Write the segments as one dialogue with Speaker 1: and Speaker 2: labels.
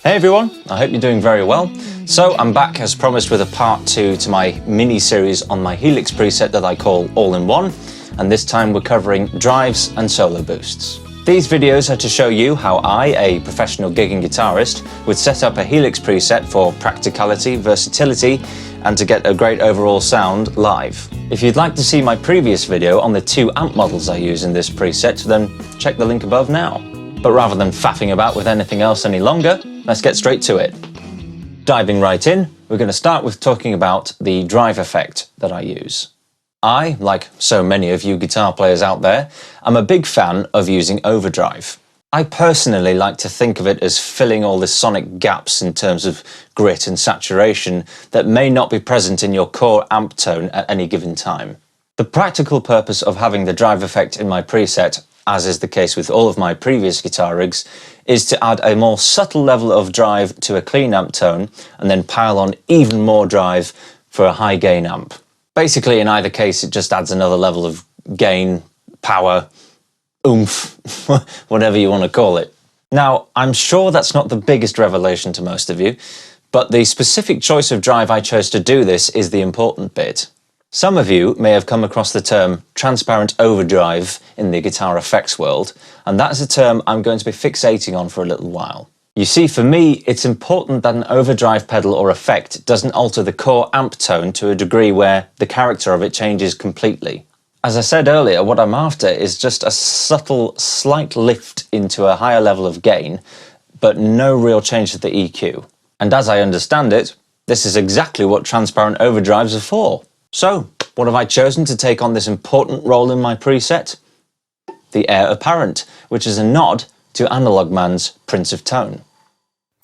Speaker 1: Hey everyone, I hope you're doing very well. So I'm back as promised with a part 2 to my mini-series on my Helix preset that I call All In One, and this time we're covering drives and solo boosts. These videos are to show you how I, a professional gigging guitarist, would set up a Helix preset for practicality, versatility, and to get a great overall sound live. If you'd like to see my previous video on the 2 amp models I use in this preset, then check the link above now. But rather than faffing about with anything else any longer, let's get straight to it. Diving right in, we're going to start with talking about the drive effect that I use. I, like so many of you guitar players out there, am a big fan of using overdrive. I personally like to think of it as filling all the sonic gaps in terms of grit and saturation that may not be present in your core amp tone at any given time. The practical purpose of having the drive effect in my preset, as is the case with all of my previous guitar rigs, is to add a more subtle level of drive to a clean amp tone and then pile on even more drive for a high gain amp. Basically, in either case, it just adds another level of gain, power, oomph, whatever you want to call it. Now, I'm sure that's not the biggest revelation to most of you, but the specific choice of drive I chose to do this is the important bit. Some of you may have come across the term transparent overdrive in the guitar effects world, and that is a term I'm going to be fixating on for a little while. You see, for me, it's important that an overdrive pedal or effect doesn't alter the core amp tone to a degree where the character of it changes completely. As I said earlier, what I'm after is just a subtle, slight lift into a higher level of gain, but no real change to the EQ. And as I understand it, this is exactly what transparent overdrives are for. So, what have I chosen to take on this important role in my preset? The heir apparent, which is a nod to Analog Man's Prince of Tone.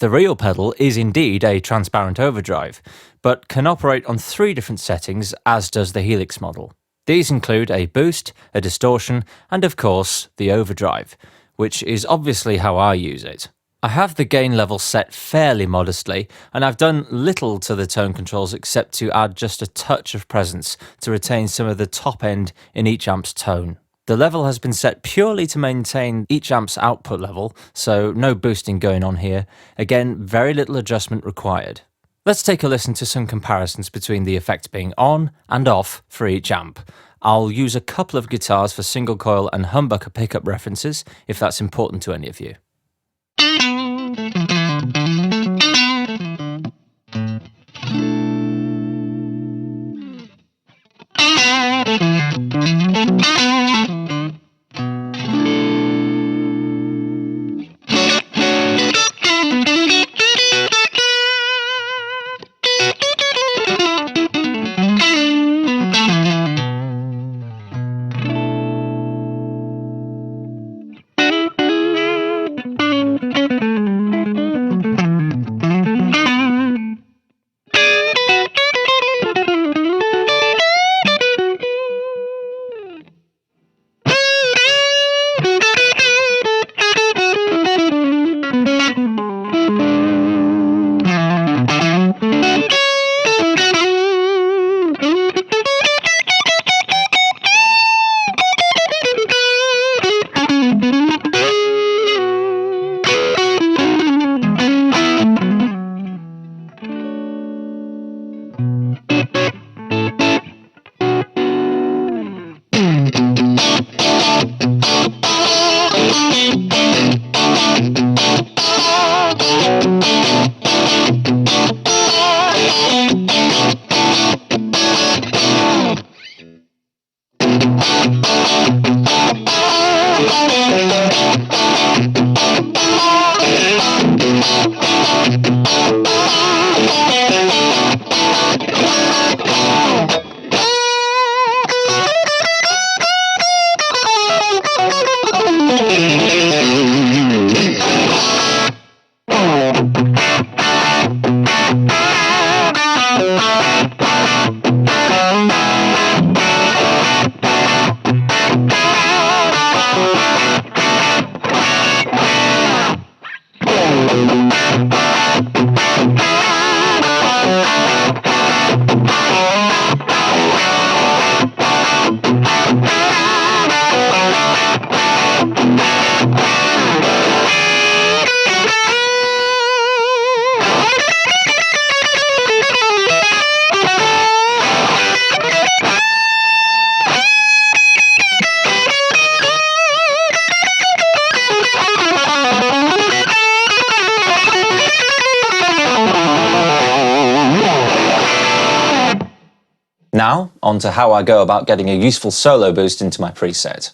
Speaker 2: The real pedal is indeed a transparent overdrive, but can operate on 3 different settings, as does the Helix model. These include a boost, a distortion, and of course, the overdrive, which is obviously how I use it. I have the gain level set fairly modestly, and I've done little to the tone controls except to add just a touch of presence to retain some of the top end in each amp's tone. The level has been set purely to maintain each amp's output level, so no boosting going on here. Again, very little adjustment required. Let's take a listen to some comparisons between the effect being on and off for each amp. I'll use a couple of guitars for single coil and humbucker pickup references if that's important to any of you.
Speaker 1: Now, on to how I go about getting a useful solo boost into my preset.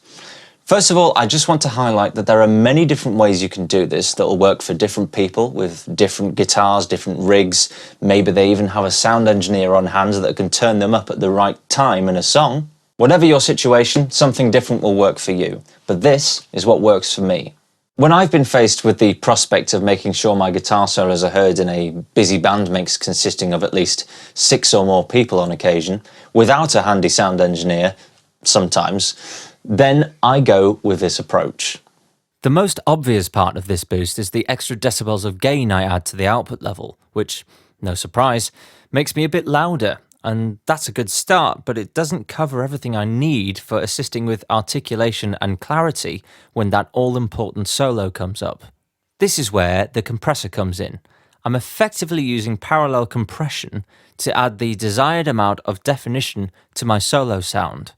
Speaker 1: First of all, I just want to highlight that there are many different ways you can do this that will work for different people with different guitars, different rigs. Maybe they even have a sound engineer on hand that can turn them up at the right time in a song. Whatever your situation, something different will work for you. But this is what works for me. When I've been faced with the prospect of making sure my guitar solos are heard in a busy band mix consisting of at least 6 or more people on occasion, without a handy sound engineer, sometimes, then I go with this approach.
Speaker 2: The most obvious part of this boost is the extra decibels of gain I add to the output level, which, no surprise, makes me a bit louder, and that's a good start, but it doesn't cover everything I need for assisting with articulation and clarity when that all-important solo comes up. This is where the compressor comes in. I'm effectively using parallel compression to add the desired amount of definition to my solo sound.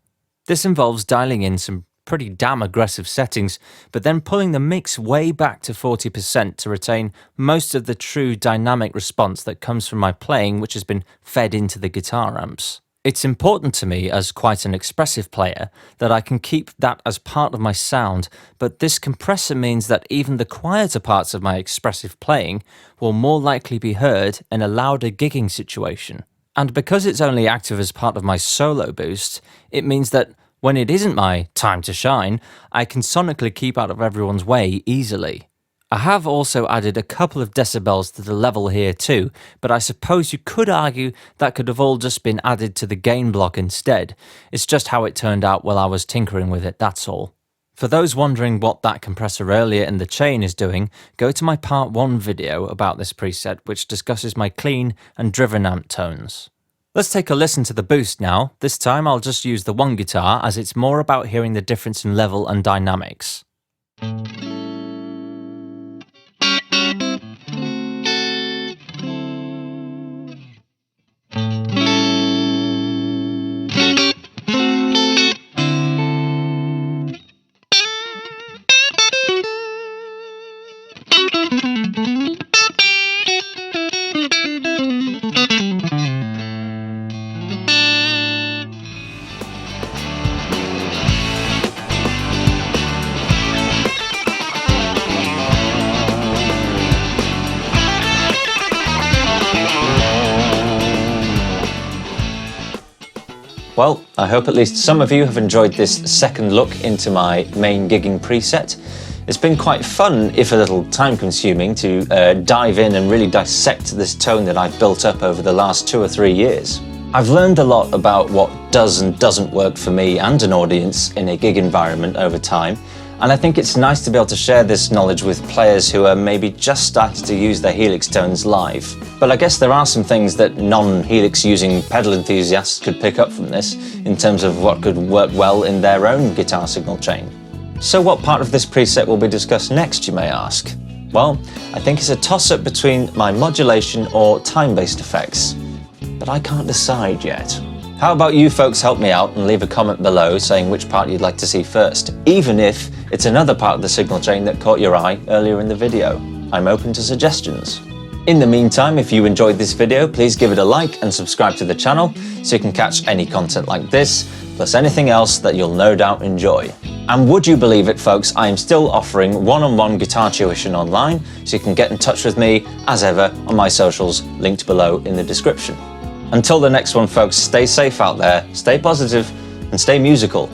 Speaker 2: This involves dialing in some pretty damn aggressive settings, but then pulling the mix way back to 40% to retain most of the true dynamic response that comes from my playing, which has been fed into the guitar amps. It's important to me as quite an expressive player that I can keep that as part of my sound, but this compressor means that even the quieter parts of my expressive playing will more likely be heard in a louder gigging situation. And because it's only active as part of my solo boost, it means that when it isn't my time to shine, I can sonically keep out of everyone's way easily. I have also added a couple of decibels to the level here too, but I suppose you could argue that could have all just been added to the gain block instead. It's just how it turned out while I was tinkering with it, that's all. For those wondering what that compressor earlier in the chain is doing, go to my part 1 video about this preset, which discusses my clean and driven amp tones. Let's take a listen to the boost now. This time I'll just use the one guitar as it's more about hearing the difference in level and dynamics.
Speaker 1: Well, I hope at least some of you have enjoyed this second look into my main gigging preset. It's been quite fun, if a little time-consuming, to dive in and really dissect this tone that I've built up over the last 2 or 3 years. I've learned a lot about what does and doesn't work for me and an audience in a gig environment over time, and I think it's nice to be able to share this knowledge with players who are maybe just starting to use their Helix tones live. But I guess there are some things that non-Helix using pedal enthusiasts could pick up from this in terms of what could work well in their own guitar signal chain. So what part of this preset will be discussed next, you may ask? Well, I think it's a toss-up between my modulation or time-based effects, but I can't decide yet. How about you folks help me out and leave a comment below saying which part you'd like to see first, even if it's another part of the signal chain that caught your eye earlier in the video. I'm open to suggestions. In the meantime, if you enjoyed this video, please give it a like and subscribe to the channel so you can catch any content like this, plus anything else that you'll no doubt enjoy. And would you believe it, folks, I am still offering one-on-one guitar tuition online, so you can get in touch with me, as ever, on my socials, linked below in the description. Until the next one, folks, stay safe out there, stay positive, and stay musical.